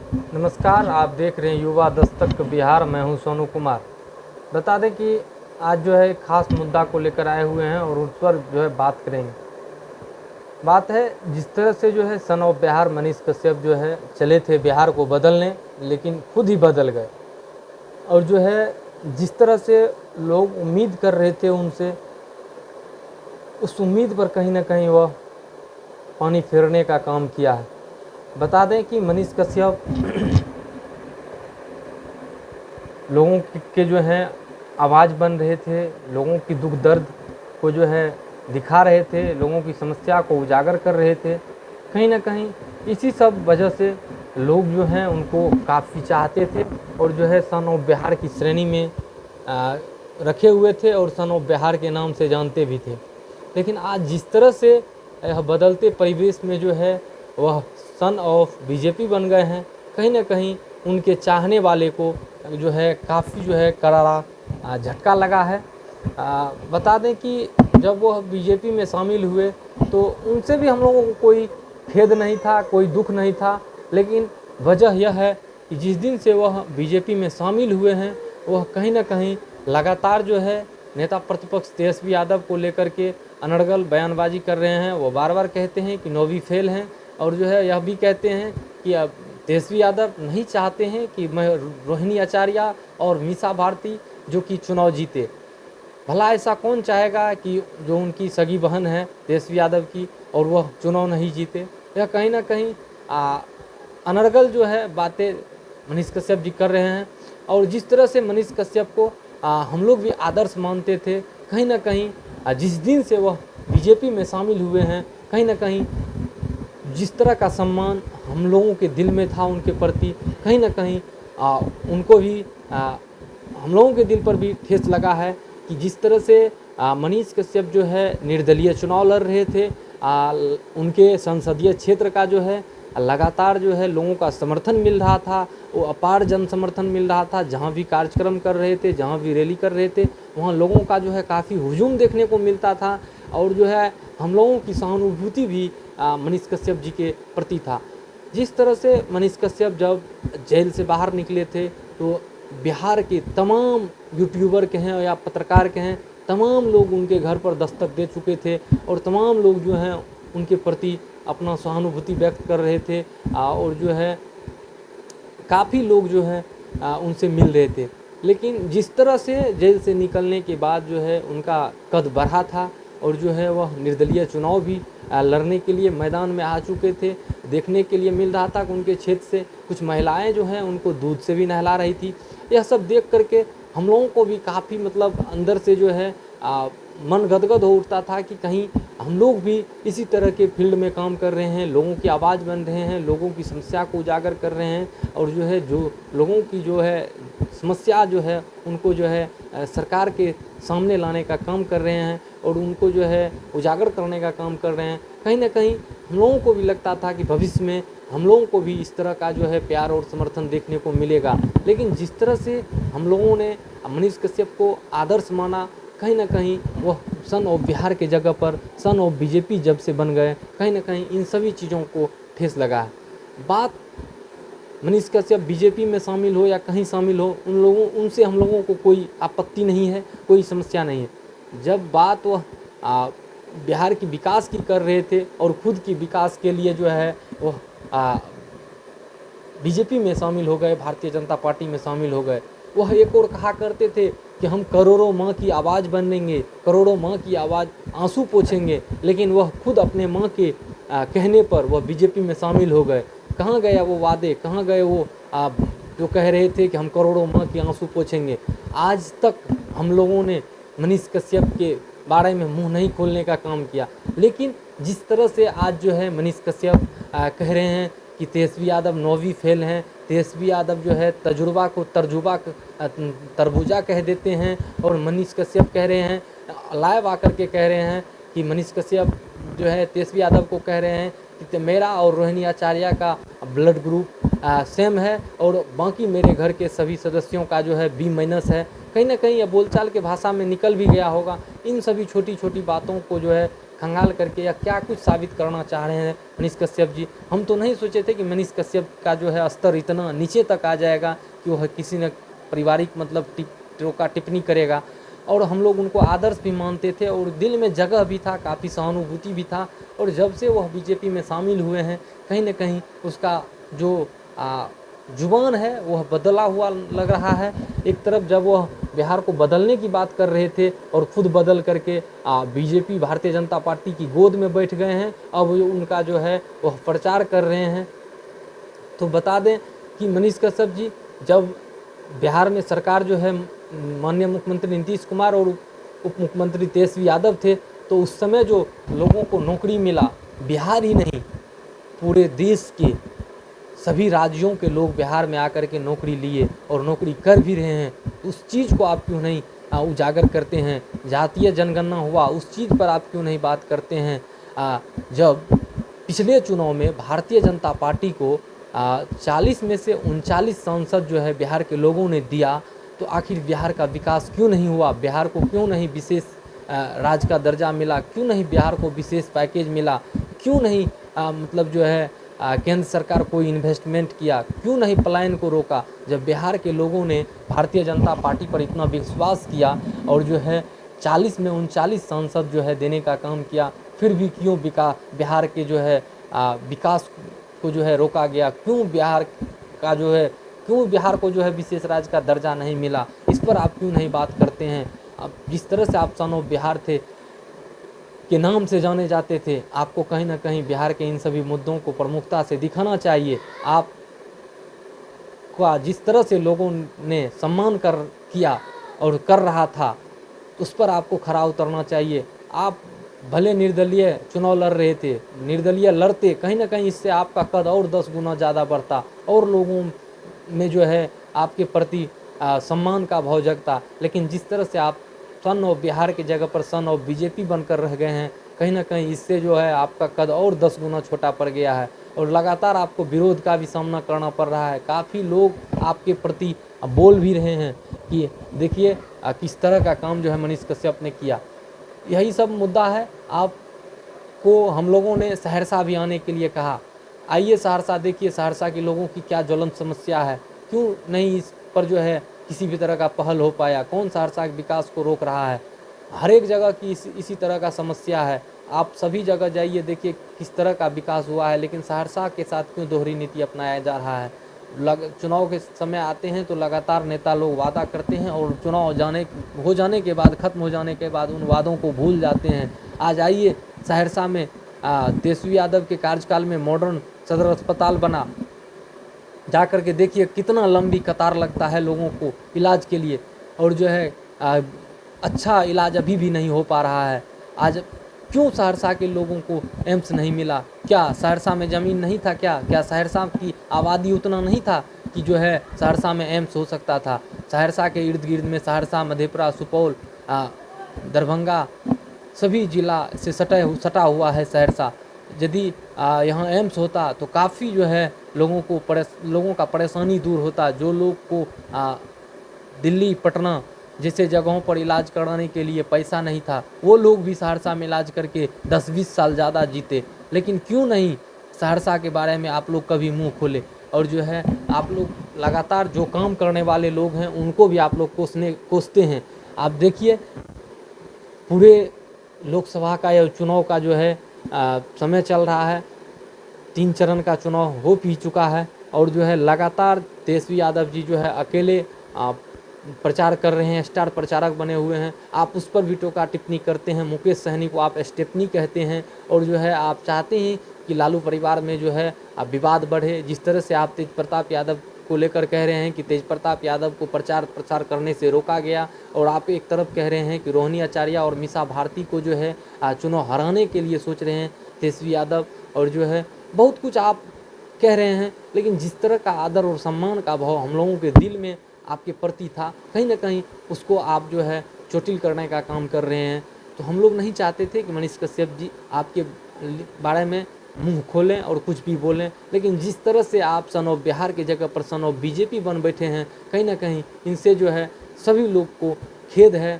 नमस्कार, आप देख रहे हैं युवा दस्तक बिहार। मैं हूं सोनू कुमार। बता दें कि आज जो है खास मुद्दा को लेकर आए हुए हैं और उस पर जो है बात करेंगे। बात है जिस तरह से जो है सन ऑफ बिहार मनीष कश्यप जो है चले थे बिहार को बदलने, लेकिन खुद ही बदल गए। और जो है जिस तरह से लोग उम्मीद कर रहे थे उनसे, उस उम्मीद पर कहीं ना कहीं वह पानी फेरने का काम किया है। बता दें कि मनीष कश्यप लोगों के जो हैं आवाज़ बन रहे थे, लोगों की दुख दर्द को जो है दिखा रहे थे, लोगों की समस्या को उजागर कर रहे थे। कहीं ना कहीं इसी सब वजह से लोग जो हैं उनको काफ़ी चाहते थे और जो है सन ऑफ बिहार की श्रेणी में रखे हुए थे और सन ऑफ बिहार के नाम से जानते भी थे। लेकिन आज जिस तरह से यह बदलते परिवेश में जो है वह सन ऑफ बीजेपी बन गए हैं, कहीं ना कहीं उनके चाहने वाले को जो है काफ़ी जो है करारा झटका लगा है। बता दें कि जब वह बीजेपी में शामिल हुए तो उनसे भी हम लोगों को कोई खेद नहीं था, कोई दुख नहीं था। लेकिन वजह यह है कि जिस दिन से वह बीजेपी में शामिल हुए हैं वह कहीं ना कहीं लगातार जो है नेता प्रतिपक्ष तेजस्वी यादव को लेकर के अनर्गल बयानबाजी कर रहे हैं। वो बार बार कहते हैं कि नौवीं फेल हैं और जो है यह भी कहते हैं कि अब तेजस्वी यादव नहीं चाहते हैं कि रोहिणी आचार्य और मीसा भारती जो कि चुनाव जीते। भला ऐसा कौन चाहेगा कि जो उनकी सगी बहन है तेजस्वी यादव की और वह चुनाव नहीं जीते। यह कहीं ना कहीं अनर्गल जो है बातें मनीष कश्यप जी कर रहे हैं। और जिस तरह से मनीष कश्यप को हम लोग भी आदर्श मानते थे, कहीं ना कहीं जिस दिन से वह बीजेपी में शामिल हुए हैं, कहीं ना कहीं जिस तरह का सम्मान हम लोगों के दिल में था उनके प्रति, कहीं ना कहीं उनको भी हम लोगों के दिल पर भी ठेस लगा है कि जिस तरह से मनीष कश्यप जो है निर्दलीय चुनाव लड़ रहे थे, उनके संसदीय क्षेत्र का जो है लगातार जो है लोगों का समर्थन मिल रहा था, वो अपार जन समर्थन मिल रहा था। जहाँ भी कार्यक्रम कर रहे थे, जहाँ भी रैली कर रहे थे, वहाँ लोगों का जो है काफ़ी हुजूम देखने को मिलता था। और जो है हम लोगों की सहानुभूति भी मनीष कश्यप जी के प्रति था। जिस तरह से मनीष कश्यप जब जेल से बाहर निकले थे तो बिहार के तमाम यूट्यूबर के हैं या पत्रकार के हैं, तमाम लोग उनके घर पर दस्तक दे चुके थे और तमाम लोग जो हैं उनके प्रति अपना सहानुभूति व्यक्त कर रहे थे। और जो है काफ़ी लोग जो है उनसे मिल रहे थे। लेकिन जिस तरह से जेल से निकलने के बाद जो है उनका कद बढ़ा था और जो है वह निर्दलीय चुनाव भी लड़ने के लिए मैदान में आ चुके थे। देखने के लिए मिल रहा था कि उनके क्षेत्र से कुछ महिलाएं जो हैं उनको दूध से भी नहला रही थी। यह सब देख करके हम लोगों को भी काफ़ी मतलब अंदर से जो है मन गदगद हो उठता था कि कहीं हम लोग भी इसी तरह के फील्ड में काम कर रहे हैं, लोगों की आवाज़ बन रहे हैं, लोगों की समस्या को उजागर कर रहे हैं और जो है जो लोगों की जो है समस्या जो है उनको जो है सरकार के सामने लाने का काम कर रहे हैं और उनको जो है उजागर करने का काम कर रहे हैं। कहीं ना कहीं हम लोगों को भी लगता था कि भविष्य में हम लोगों को भी इस तरह का जो है प्यार और समर्थन देखने को मिलेगा। लेकिन जिस तरह से हम लोगों ने मनीष कश्यप को आदर्श माना, कहीं ना कहीं वह सन ऑफ बिहार के जगह पर सन ऑफ बीजेपी जब से बन गए, कहीं ना कहीं इन सभी चीज़ों को ठेस लगा है। बात मनीष कश्यप बीजेपी में शामिल हो या कहीं शामिल हो, उनसे हम लोगों को कोई आपत्ति नहीं है, कोई समस्या नहीं है। जब बात वह बिहार की विकास की कर रहे थे और खुद की विकास के लिए जो है वह बीजेपी में शामिल हो गए, भारतीय जनता पार्टी में शामिल हो गए। वह एक और कहा करते थे कि हम करोड़ों माँ की आवाज़ बनेंगे, करोड़ों माँ की आवाज़ आंसू पोंछेंगे। लेकिन वह खुद अपने माँ के कहने पर वह बीजेपी में शामिल हो गए। कहाँ गया वो वादे, कहाँ गए वो जो कह रहे थे कि हम करोड़ों माँ की आंसू पोंछेंगे। आज तक हम लोगों ने मनीष कश्यप के बारे में मुंह नहीं खोलने का काम किया। लेकिन जिस तरह से आज जो है मनीष कश्यप कह रहे हैं कि तेजस्वी यादव नौवीं फेल हैं, तेजस्वी यादव जो है तजुर्बा को तरबूजा कह देते हैं और मनीष कश्यप कह रहे हैं, लाइव आकर के कह रहे हैं कि मनीष कश्यप जो है तेजस्वी यादव को कह रहे हैं कि मेरा और रोहिणी आचार्य का ब्लड ग्रुप सेम है और बाकी मेरे घर के सभी सदस्यों का जो है B- है। कहीं ना कहीं यह बोलचाल के भाषा में निकल भी गया होगा। इन सभी छोटी छोटी बातों को जो है खंगाल करके या क्या कुछ साबित करना चाह रहे हैं मनीष कश्यप जी। हम तो नहीं सोचे थे कि मनीष कश्यप का जो है स्तर इतना नीचे तक आ जाएगा कि वह किसी न पारिवारिक मतलब टीका टिप्पणी करेगा। और हम लोग उनको आदर्श भी मानते थे और दिल में जगह भी था, काफ़ी सहानुभूति भी था। और जब से वह बीजेपी में शामिल हुए हैं, कहीं न कहीं उसका जो जुबान है वह बदला हुआ लग रहा है। एक तरफ जब वह बिहार को बदलने की बात कर रहे थे और खुद बदल करके बीजेपी भारतीय जनता पार्टी की गोद में बैठ गए हैं, अब उनका जो है वह प्रचार कर रहे हैं। तो बता दें कि मनीष कश्यप जी जब बिहार में सरकार जो है माननीय मुख्यमंत्री नीतीश कुमार और उप मुख्यमंत्री तेजस्वी यादव थे, तो उस समय जो लोगों को नौकरी मिला, बिहार ही नहीं पूरे देश के सभी राज्यों के लोग बिहार में आकर के नौकरी लिए और नौकरी कर भी रहे हैं। उस चीज़ को आप क्यों नहीं उजागर करते हैं? जातीय जनगणना हुआ, उस चीज़ पर आप क्यों नहीं बात करते हैं? जब पिछले चुनाव में भारतीय जनता पार्टी को 40 में से 39 सांसद जो है बिहार के लोगों ने दिया, तो आखिर बिहार का विकास क्यों नहीं हुआ? बिहार को क्यों नहीं विशेष राज्य का दर्जा मिला? क्यों नहीं बिहार को विशेष पैकेज मिला? क्यों नहीं मतलब जो है केंद्र सरकार को इन्वेस्टमेंट किया? क्यों नहीं पलायन को रोका? जब बिहार के लोगों ने भारतीय जनता पार्टी पर इतना विश्वास किया और जो है 40 में 39 सांसद जो है देने का काम किया, फिर भी क्यों बिहार के जो है विकास को जो है रोका गया? क्यों बिहार को जो है विशेष राज्य का दर्जा नहीं मिला? इस पर आप क्यों नहीं बात करते हैं? अब जिस तरह से आप सन ऑफ बिहार थे के नाम से जाने जाते थे, आपको कहीं ना कहीं बिहार के इन सभी मुद्दों को प्रमुखता से दिखाना चाहिए। आप का जिस तरह से लोगों ने सम्मान किया और कर रहा था, उस पर आपको खरा उतरना चाहिए। आप भले निर्दलीय चुनाव लड़ रहे थे, निर्दलीय लड़ते, कहीं ना कहीं इससे आपका कद और 10 गुना ज़्यादा बढ़ता और लोगों में जो है आपके प्रति सम्मान का भाव जगता। लेकिन जिस तरह से आप सन ऑफ बिहार की जगह पर सन ऑफ बीजेपी बनकर रह गए हैं, कहीं ना कहीं इससे जो है आपका कद और 10 गुना छोटा पड़ गया है और लगातार आपको विरोध का भी सामना करना पड़ रहा है। काफ़ी लोग आपके प्रति बोल भी रहे हैं कि देखिए किस तरह का काम जो है मनीष कश्यप ने किया। यही सब मुद्दा है। आपको हम लोगों ने सहरसा भी आने के लिए कहा, आइए सहरसा देखिए सहरसा के लोगों की क्या ज्वलंत समस्या है, क्यों नहीं इस पर जो है किसी भी तरह का पहल हो पाया? कौन सहरसा के विकास को रोक रहा है? हर एक जगह की इसी तरह का समस्या है। आप सभी जगह जाइए, देखिए किस तरह का विकास हुआ है, लेकिन सहरसा के साथ क्यों दोहरी नीति अपनाया जा रहा है? चुनाव के समय आते हैं तो लगातार नेता लोग वादा करते हैं और चुनाव हो जाने के बाद, खत्म हो जाने के बाद उन वादों को भूल जाते हैं। आज आइए सहरसा में तेजस्वी यादव के कार्यकाल में मॉडर्न सदर अस्पताल बना, जा कर के देखिए कितना लंबी कतार लगता है लोगों को इलाज के लिए, और जो है अच्छा इलाज अभी भी नहीं हो पा रहा है। आज क्यों सहरसा के लोगों को एम्स नहीं मिला? क्या सहरसा में ज़मीन नहीं था? क्या सहरसा की आबादी उतना नहीं था कि जो है सहरसा में एम्स हो सकता था? सहरसा के इर्द गिर्द में सहरसा, मधेपुरा, सुपौल, दरभंगा सभी जिला से सटा हुआ है सहरसा। यदि यहाँ एम्स होता तो काफ़ी जो है लोगों का परेशानी दूर होता। जो लोग को दिल्ली, पटना जैसे जगहों पर इलाज कराने के लिए पैसा नहीं था, वो लोग भी सहरसा में इलाज करके 10-20 साल ज़्यादा जीते। लेकिन क्यों नहीं सहरसा के बारे में आप लोग कभी मुंह खोले? और जो है आप लोग लगातार जो काम करने वाले लोग हैं उनको भी आप लोग कोसते हैं। आप देखिए पूरे लोकसभा का या चुनाव का जो है समय चल रहा है, 3 चरण का चुनाव हो भी चुका है और जो है लगातार तेजस्वी यादव जी जो है अकेले प्रचार कर रहे हैं, स्टार प्रचारक बने हुए हैं। आप उस पर भी टोका टिप्पणी करते हैं। मुकेश सहनी को आप स्टेपनी कहते हैं और जो है आप चाहते हैं कि लालू परिवार में जो है विवाद बढ़े। जिस तरह से आप तेज प्रताप यादव को लेकर कह रहे हैं कि तेज प्रताप यादव को प्रचार करने से रोका गया, और आप एक तरफ कह रहे हैं कि रोहिणी आचार्य और मीसा भारती को जो है चुनाव हराने के लिए सोच रहे हैं तेजस्वी यादव, और जो है बहुत कुछ आप कह रहे हैं। लेकिन जिस तरह का आदर और सम्मान का भाव हम लोगों के दिल में आपके प्रति था, कहीं ना कहीं उसको आप जो है चोटिल करने का काम कर रहे हैं। तो हम लोग नहीं चाहते थे कि मनीष कश्यप जी आपके बारे में मुंह खोलें और कुछ भी बोलें, लेकिन जिस तरह से आप सन ऑफ बिहार की जगह पर सन ऑफ बीजेपी बन बैठे हैं, कहीं ना कहीं इनसे जो है सभी लोग को खेद है,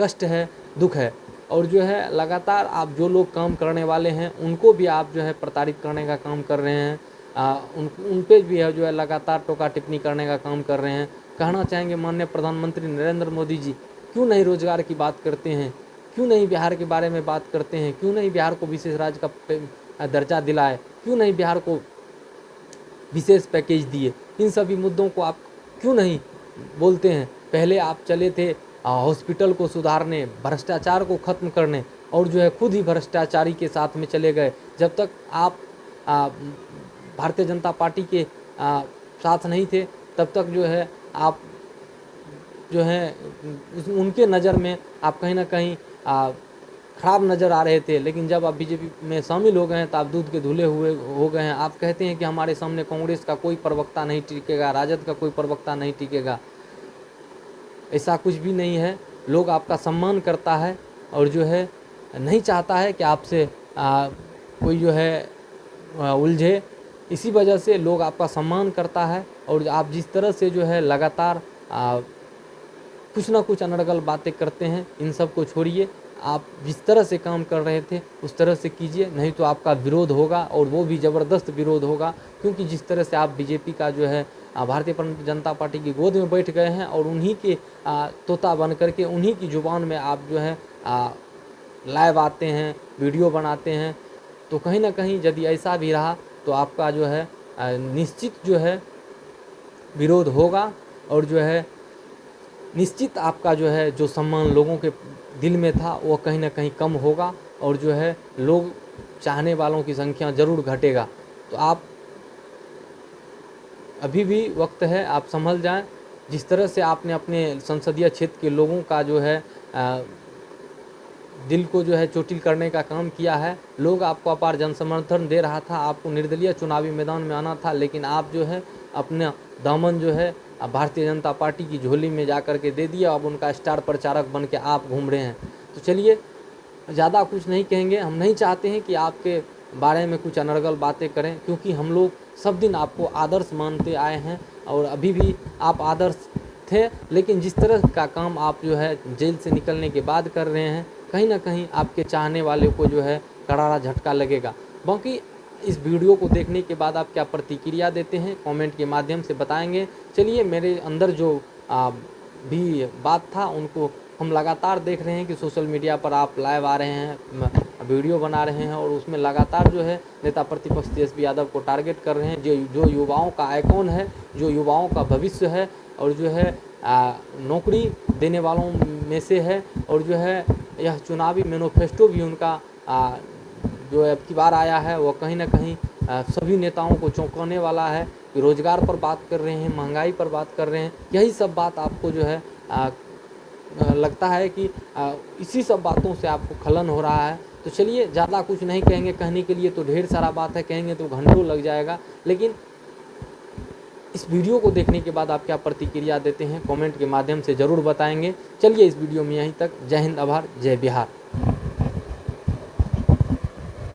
कष्ट है, दुख है। और जो है लगातार आप जो लोग काम करने वाले हैं उनको भी आप जो है प्रताड़ित करने का काम कर रहे हैं। उन पे भी है जो है लगातार टोका टिप्पणी करने का काम कर रहे हैं। कहना चाहेंगे माननीय प्रधानमंत्री नरेंद्र मोदी जी, क्यों नहीं रोजगार की बात करते हैं, क्यों नहीं बिहार के बारे में बात करते हैं, क्यों नहीं बिहार को विशेष राज्य का दर्जा दिलाए, क्यों नहीं बिहार को विशेष पैकेज दिए, इन सभी मुद्दों को आप क्यों नहीं बोलते हैं। पहले आप चले थे हॉस्पिटल को सुधारने, भ्रष्टाचार को ख़त्म करने, और जो है खुद ही भ्रष्टाचारी के साथ में चले गए। जब तक आप भारतीय जनता पार्टी के साथ नहीं थे तब तक जो है आप जो है उनके नज़र में आप कहीं ना कहीं खराब नज़र आ रहे थे। लेकिन जब आप बीजेपी में शामिल हो गए हैं तो आप दूध के धुले हुए हो गए हैं। आप कहते हैं कि हमारे सामने कांग्रेस का कोई प्रवक्ता नहीं टिकेगा, राजद का कोई प्रवक्ता नहीं टिकेगा। ऐसा कुछ भी नहीं है। लोग आपका सम्मान करता है और जो है नहीं चाहता है कि आपसे कोई जो है उलझे। इसी वजह से लोग आपका सम्मान करता है। और आप जिस तरह से जो है लगातार कुछ ना कुछ अनर्गल बातें करते हैं, इन सब को छोड़िए। आप जिस तरह से काम कर रहे थे उस तरह से कीजिए, नहीं तो आपका विरोध होगा और वो भी ज़बरदस्त विरोध होगा। क्योंकि जिस तरह से आप बीजेपी का जो है भारतीय जनता पार्टी की गोद में बैठ गए हैं और उन्हीं के तोता बन करके उन्हीं की ज़ुबान में आप जो है लाइव आते हैं, वीडियो बनाते हैं, तो कहीं ना कहीं यदि ऐसा भी रहा तो आपका जो है निश्चित जो है विरोध होगा। और जो है निश्चित आपका जो है जो सम्मान लोगों के दिल में था वो कहीं ना कहीं कम होगा और जो है लोग चाहने वालों की संख्या ज़रूर घटेगा। तो आप अभी भी वक्त है, आप संभल जाएं। जिस तरह से आपने अपने संसदीय क्षेत्र के लोगों का जो है दिल को जो है चोटिल करने का काम किया है, लोग आपको अपार जन समर्थन दे रहा था, आपको निर्दलीय चुनावी मैदान में आना था, लेकिन आप जो है अपना दामन जो है भारतीय जनता पार्टी की झोली में जा कर के दे दिया। अब उनका स्टार प्रचारक बन के आप घूम रहे हैं। तो चलिए ज़्यादा कुछ नहीं कहेंगे। हम नहीं चाहते हैं कि आपके बारे में कुछ अनर्गल बातें करें, क्योंकि हम लोग सब दिन आपको आदर्श मानते आए हैं और अभी भी आप आदर्श थे। लेकिन जिस तरह का काम आप जो है जेल से निकलने के बाद कर रहे हैं, कहीं ना कहीं आपके चाहने वाले को जो है करारा झटका लगेगा। बाकी इस वीडियो को देखने के बाद आप क्या प्रतिक्रिया देते हैं कमेंट के माध्यम से बताएंगे। चलिए, मेरे अंदर जो भी बात था उनको हम लगातार देख रहे हैं कि सोशल मीडिया पर आप लाइव आ रहे हैं, वीडियो बना रहे हैं और उसमें लगातार जो है नेता प्रतिपक्ष तेजस्वी यादव को टारगेट कर रहे हैं, जो युवाओं का आइकॉन है, जो युवाओं का भविष्य है और जो है नौकरी देने वालों में से है। और जो है यह चुनावी मैनिफेस्टो भी उनका जो अब की बार आया है वो कहीं ना कहीं सभी नेताओं को चौंकाने वाला है कि रोजगार पर बात कर रहे हैं, महंगाई पर बात कर रहे हैं। यही सब बात आपको जो है लगता है कि इसी सब बातों से आपको खलन हो रहा है। तो चलिए, ज़्यादा कुछ नहीं कहेंगे, कहने के लिए तो ढेर सारा बात है, कहेंगे तो घंटों लग जाएगा। लेकिन इस वीडियो को देखने के बाद आप क्या प्रतिक्रिया देते हैं कमेंट के माध्यम से ज़रूर बताएंगे। चलिए, इस वीडियो में यहीं तक। जय हिंद, आभार, जय बिहार।